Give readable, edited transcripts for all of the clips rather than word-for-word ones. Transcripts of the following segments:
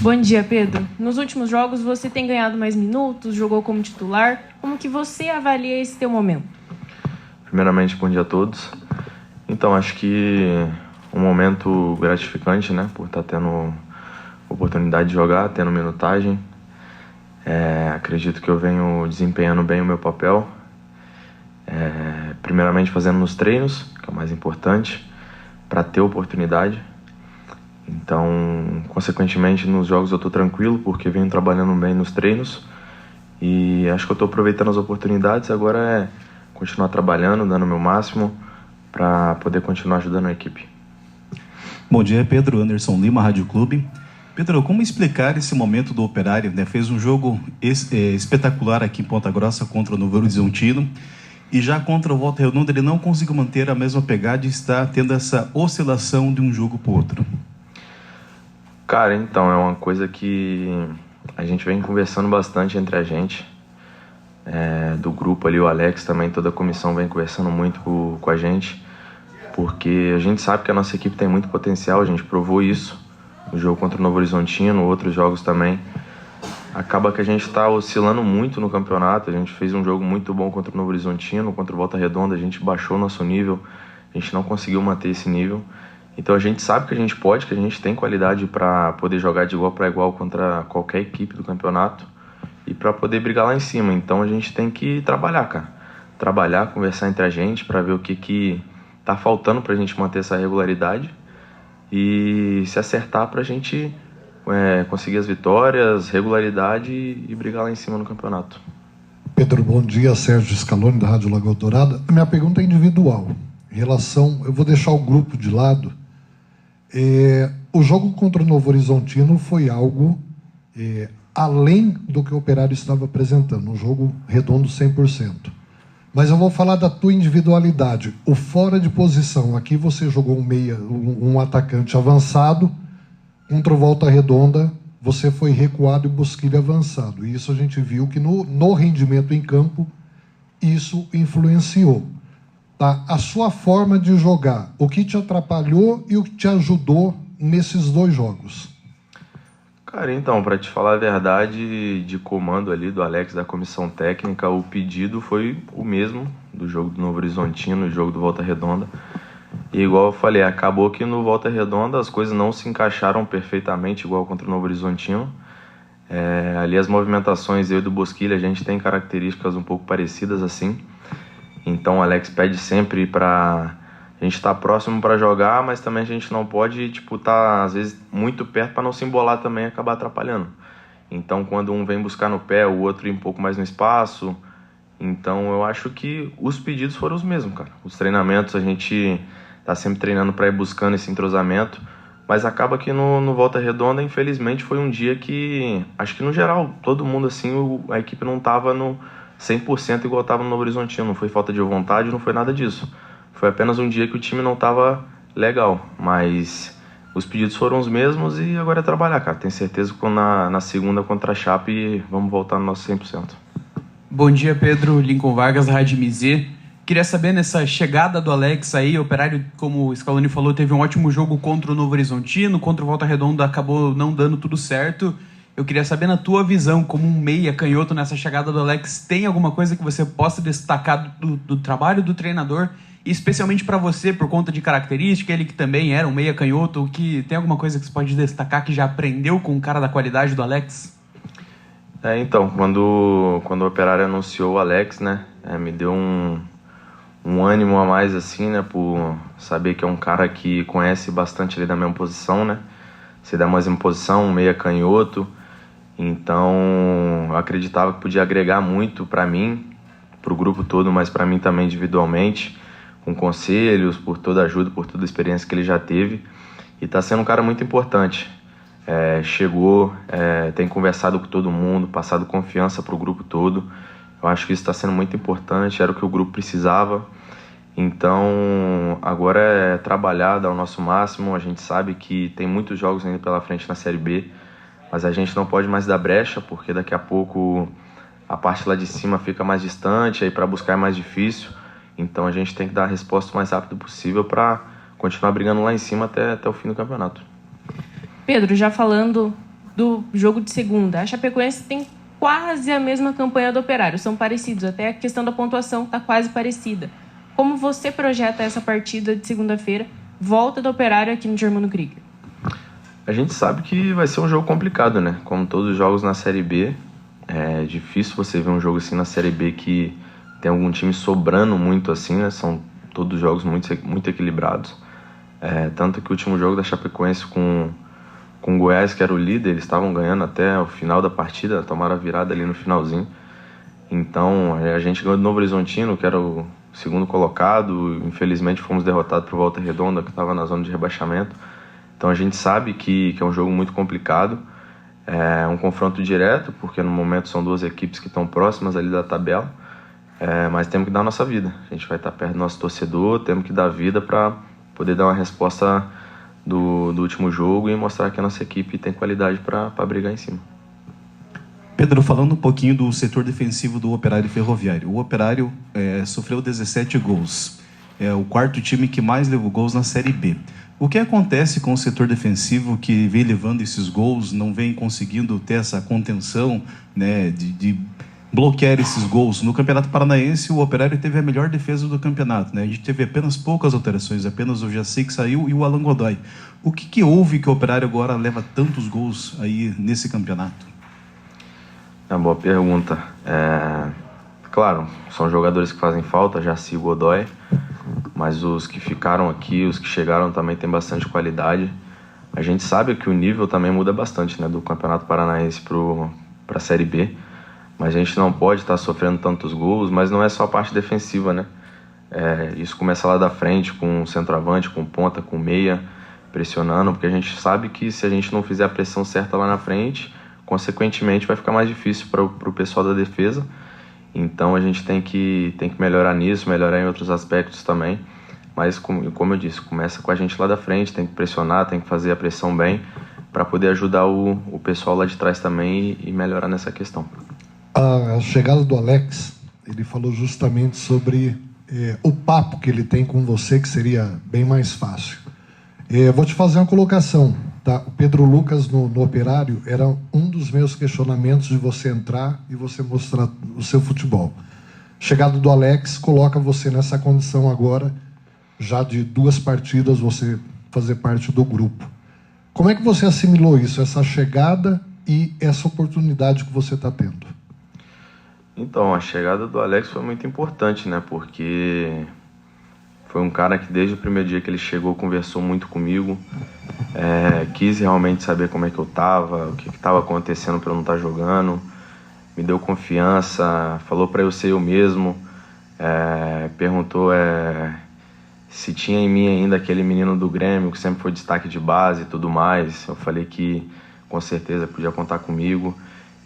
Bom dia, Pedro. Nos últimos jogos você tem ganhado mais minutos, jogou como titular. Como que você avalia esse teu momento? Primeiramente, bom dia a todos. Então, acho que um momento gratificante, né? Por estar tendo oportunidade de jogar, tendo minutagem. Acredito que eu venho desempenhando bem o meu papel. Primeiramente fazendo nos treinos, que é o mais importante, para ter oportunidade. Então, consequentemente, nos jogos eu estou tranquilo, porque venho trabalhando bem nos treinos. E acho que eu estou aproveitando as oportunidades. Agora é continuar trabalhando, dando o meu máximo, para poder continuar ajudando a equipe. Bom dia, Pedro. Anderson Lima, Rádio Clube. Pedro, como explicar esse momento do Operário, né? Fez um jogo espetacular aqui em Ponta Grossa contra o Novo Horizontino. E já contra o Volta Redonda ele não conseguiu manter a mesma pegada e está tendo essa oscilação de um jogo para o outro. Cara, então, é uma coisa que a gente vem conversando bastante entre a gente. Do grupo ali, o Alex também, toda a comissão vem conversando muito com a gente. Porque a gente sabe que a nossa equipe tem muito potencial, a gente provou isso no jogo contra o Novo Horizontino, outros jogos também. Acaba que a gente está oscilando muito no campeonato. A gente fez um jogo muito bom contra o Novo Horizontino, contra o Volta Redonda, a gente baixou nosso nível, a gente não conseguiu manter esse nível. Então a gente sabe que a gente pode, que a gente tem qualidade para poder jogar de igual para igual contra qualquer equipe do campeonato e para poder brigar lá em cima. Então a gente tem que trabalhar, cara. Trabalhar, conversar entre a gente para ver o que tá faltando para a gente manter essa regularidade e se acertar para a gente conseguir as vitórias, regularidade e brigar lá em cima no campeonato. Pedro, bom dia. Sérgio Scaloni, da Rádio Lagoa Dourada. A minha pergunta é individual. Em relação, eu vou deixar o grupo de lado. O jogo contra o Novo Horizontino foi algo além do que o Operário estava apresentando, um jogo redondo 100%. Mas eu vou falar da tua individualidade. O fora de posição, aqui você jogou um atacante avançado, contra o Volta Redonda você foi recuado e Bosquilha avançado. E isso a gente viu que no rendimento em campo, isso influenciou. Tá? A sua forma de jogar, o que te atrapalhou e o que te ajudou nesses dois jogos? Cara, então, para te falar a verdade, de comando ali do Alex, da comissão técnica, o pedido foi o mesmo do jogo do Novo Horizontino, do jogo do Volta Redonda. E igual eu falei, acabou que no Volta Redonda as coisas não se encaixaram perfeitamente igual contra o Novo Horizontino. Ali as movimentações, eu e do Bosquilha, a gente tem características um pouco parecidas assim. Então o Alex pede sempre pra a gente estar próximo para jogar, mas também a gente não pode tá às vezes muito perto para não se embolar também e acabar atrapalhando. Então quando um vem buscar no pé, o outro ir um pouco mais no espaço. Então eu acho que os pedidos foram os mesmos, cara. Os treinamentos a gente tá sempre treinando para ir buscando esse entrosamento, mas acaba que no Volta Redonda, infelizmente, foi um dia que acho que no geral todo mundo assim, a equipe não tava no 100% igual tava no Novo Horizontino. Não foi falta de vontade, não foi nada disso. Foi apenas um dia que o time não tava legal, mas os pedidos foram os mesmos e agora é trabalhar, cara. Tenho certeza que na segunda contra a Chape vamos voltar no nosso 100%. Bom dia, Pedro. Lincoln Vargas, da Rádio MZ. Queria saber, nessa chegada do Alex aí, o Operário, como o Scaloni falou, teve um ótimo jogo contra o Novo Horizontino, contra o Volta Redonda acabou não dando tudo certo. Eu queria saber, na tua visão, como um meia canhoto nessa chegada do Alex, tem alguma coisa que você possa destacar do trabalho do treinador, e especialmente para você, por conta de característica, ele que também era um meia canhoto, que tem alguma coisa que você pode destacar que já aprendeu com o cara da qualidade do Alex? Então, quando o Operário anunciou o Alex, né, me deu um ânimo a mais, assim, né, por saber que é um cara que conhece bastante ali da mesma posição, né, se dá mais uma posição, um meia canhoto. Então, eu acreditava que podia agregar muito para mim, para o grupo todo, mas para mim também individualmente, com conselhos, por toda a ajuda, por toda a experiência que ele já teve. E está sendo um cara muito importante. Chegou, tem conversado com todo mundo, passado confiança para o grupo todo. Eu acho que isso está sendo muito importante, era o que o grupo precisava. Então, agora é trabalhar, dar o nosso máximo. A gente sabe que tem muitos jogos ainda pela frente na Série B, mas a gente não pode mais dar brecha, porque daqui a pouco a parte lá de cima fica mais distante, aí para buscar é mais difícil. Então a gente tem que dar a resposta o mais rápido possível para continuar brigando lá em cima até o fim do campeonato. Pedro, já falando do jogo de segunda. A Chapecoense tem quase a mesma campanha do Operário, são parecidos, até a questão da pontuação está quase parecida. Como você projeta essa partida de segunda-feira, volta do Operário aqui no Germano Krieger? A gente sabe que vai ser um jogo complicado, né? Como todos os jogos na Série B, é difícil você ver um jogo assim na Série B que tem algum time sobrando muito assim, né? São todos jogos muito equilibrados. Tanto que o último jogo da Chapecoense com o Goiás, que era o líder, eles estavam ganhando até o final da partida, tomaram a virada ali no finalzinho. Então, a gente ganhou do Novo Horizontino, que era o segundo colocado. Infelizmente, fomos derrotados por Volta Redonda, que estava na zona de rebaixamento. Então, a gente sabe que é um jogo muito complicado. É um confronto direto, porque no momento são duas equipes que estão próximas ali da tabela. Mas temos que dar a nossa vida. A gente vai estar perto do nosso torcedor, temos que dar vida para poder dar uma resposta do último jogo e mostrar que a nossa equipe tem qualidade para brigar em cima. Pedro, falando um pouquinho do setor defensivo do Operário Ferroviário. O Operário sofreu 17 gols. É o quarto time que mais levou gols na Série B. O que acontece com o setor defensivo que vem levando esses gols, não vem conseguindo ter essa contenção, né, de bloquear esses gols? No Campeonato Paranaense, o Operário teve a melhor defesa do campeonato, né? A gente teve apenas poucas alterações, apenas o Jaci que saiu e o Alan Godoy. O que houve que o Operário agora leva tantos gols aí nesse campeonato? É uma boa pergunta. Claro, são jogadores que fazem falta, Jaci e Godoy, mas os que ficaram aqui, os que chegaram também têm bastante qualidade. A gente sabe que o nível também muda bastante, né, do Campeonato Paranaense para a Série B. Mas a gente não pode estar sofrendo tantos gols, mas não é só a parte defensiva, né? Isso começa lá da frente, com o centroavante, com ponta, com meia, pressionando, porque a gente sabe que se a gente não fizer a pressão certa lá na frente, consequentemente vai ficar mais difícil para o pessoal da defesa. Então a gente tem que melhorar nisso, melhorar em outros aspectos também. Mas como eu disse, começa com a gente lá da frente, tem que pressionar, tem que fazer a pressão bem, para poder ajudar o pessoal lá de trás também e melhorar nessa questão. A chegada do Alex, ele falou justamente sobre o papo que ele tem com você, que seria bem mais fácil. Vou te fazer uma colocação. Tá? O Pedro Lucas no Operário era um dos meus questionamentos de você entrar e você mostrar o seu futebol. Chegada do Alex coloca você nessa condição agora, já de 2 partidas, você fazer parte do grupo. Como é que você assimilou isso, essa chegada e essa oportunidade que você está tendo? Então, a chegada do Alex foi muito importante, né? Porque foi um cara que desde o primeiro dia que ele chegou conversou muito comigo, quis realmente saber como é que eu tava, o que estava acontecendo para eu não estar jogando, me deu confiança, falou para eu ser eu mesmo, perguntou se tinha em mim ainda aquele menino do Grêmio que sempre foi destaque de base e tudo mais. Eu falei que com certeza podia contar comigo.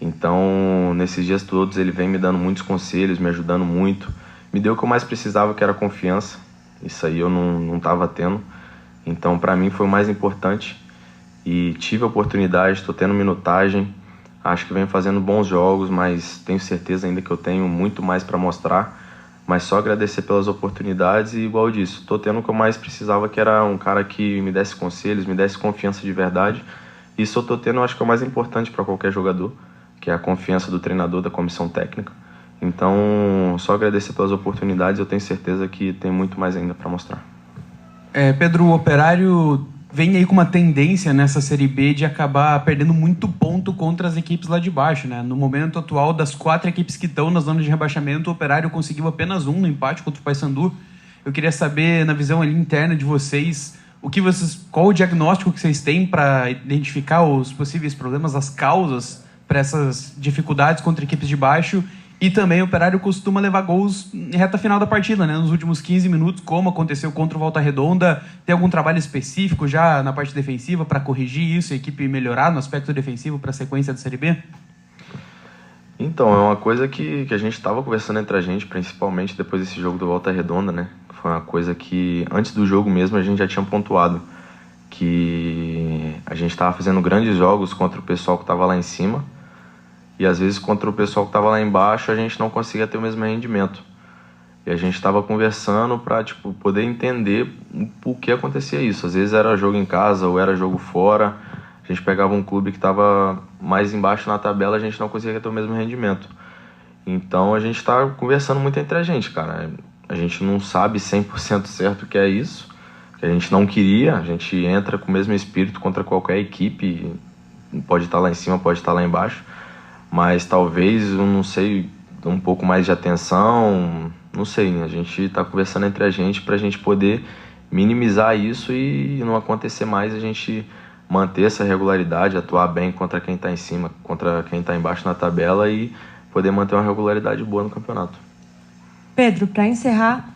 Então, nesses dias todos, ele vem me dando muitos conselhos, me ajudando muito. Me deu o que eu mais precisava, que era confiança. Isso aí eu não estava tendo. Então, para mim, foi o mais importante. E tive a oportunidade, estou tendo minutagem. Acho que venho fazendo bons jogos, mas tenho certeza ainda que eu tenho muito mais para mostrar. Mas só agradecer pelas oportunidades e, igual eu disse, estou tendo o que eu mais precisava, que era um cara que me desse conselhos, me desse confiança de verdade. Isso eu estou tendo, eu acho que é o mais importante para qualquer jogador, que é a confiança do treinador, da comissão técnica. Então, só agradecer pelas oportunidades, eu tenho certeza que tem muito mais ainda para mostrar. Pedro, o Operário vem aí com uma tendência nessa Série B de acabar perdendo muito ponto contra as equipes lá de baixo, né? No momento atual, das 4 equipes que estão na zona de rebaixamento, o Operário conseguiu apenas 1 no empate contra o Paysandu. Eu queria saber, na visão ali interna de vocês, qual o diagnóstico que vocês têm para identificar os possíveis problemas, as causas para essas dificuldades contra equipes de baixo. E também o Operário costuma levar gols em reta final da partida, né? Nos últimos 15 minutos, como aconteceu contra o Volta Redonda. Tem algum trabalho específico já na parte defensiva para corrigir isso, a equipe melhorar no aspecto defensivo para a sequência da Série B? Então, é uma coisa que a gente estava conversando entre a gente, principalmente depois desse jogo do Volta Redonda, né? Foi uma coisa que, antes do jogo mesmo, a gente já tinha pontuado. Que a gente estava fazendo grandes jogos contra o pessoal que estava lá em cima. E às vezes contra o pessoal que estava lá embaixo a gente não conseguia ter o mesmo rendimento. E a gente estava conversando para poder entender por que acontecia isso. Às vezes era jogo em casa ou era jogo fora. A a gente pegava um clube que estava mais embaixo na tabela, a gente não conseguia ter o mesmo rendimento. Então a gente está conversando muito entre a gente, cara. A gente não sabe 100% certo o que é isso, que a gente não queria, a gente entra com o mesmo espírito contra qualquer equipe, pode estar lá em cima, pode estar lá embaixo, mas talvez, eu não sei, um pouco mais de atenção, não sei, a gente está conversando entre a gente para a gente poder minimizar isso e não acontecer mais, a gente manter essa regularidade, atuar bem contra quem está em cima, contra quem está embaixo na tabela e poder manter uma regularidade boa no campeonato. Pedro, para encerrar,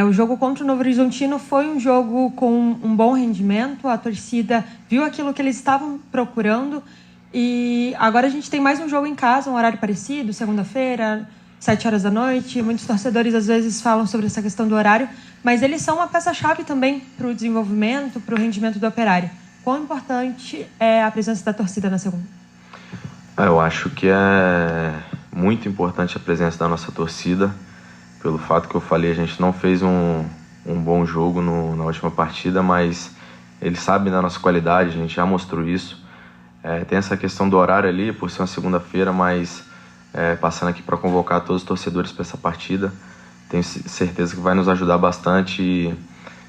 o jogo contra o Novo Horizontino foi um jogo com um bom rendimento, a torcida viu aquilo que eles estavam procurando e agora a gente tem mais um jogo em casa, um horário parecido, segunda-feira, 7 horas da noite. Muitos torcedores às vezes falam sobre essa questão do horário, mas eles são uma peça-chave também para o desenvolvimento, para o rendimento do Operário. Quão importante é a presença da torcida na segunda? Eu acho que é muito importante a presença da nossa torcida. Pelo fato que eu falei, a gente não fez um bom jogo na última partida, mas eles sabem da nossa qualidade, a gente já mostrou isso. Tem essa questão do horário ali, por ser uma segunda-feira, mas passando aqui para convocar todos os torcedores para essa partida. Tenho certeza que vai nos ajudar bastante e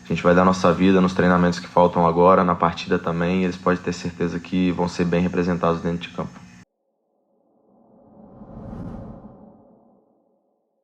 a gente vai dar nossa vida nos treinamentos que faltam agora, na partida também, e eles podem ter certeza que vão ser bem representados dentro de campo.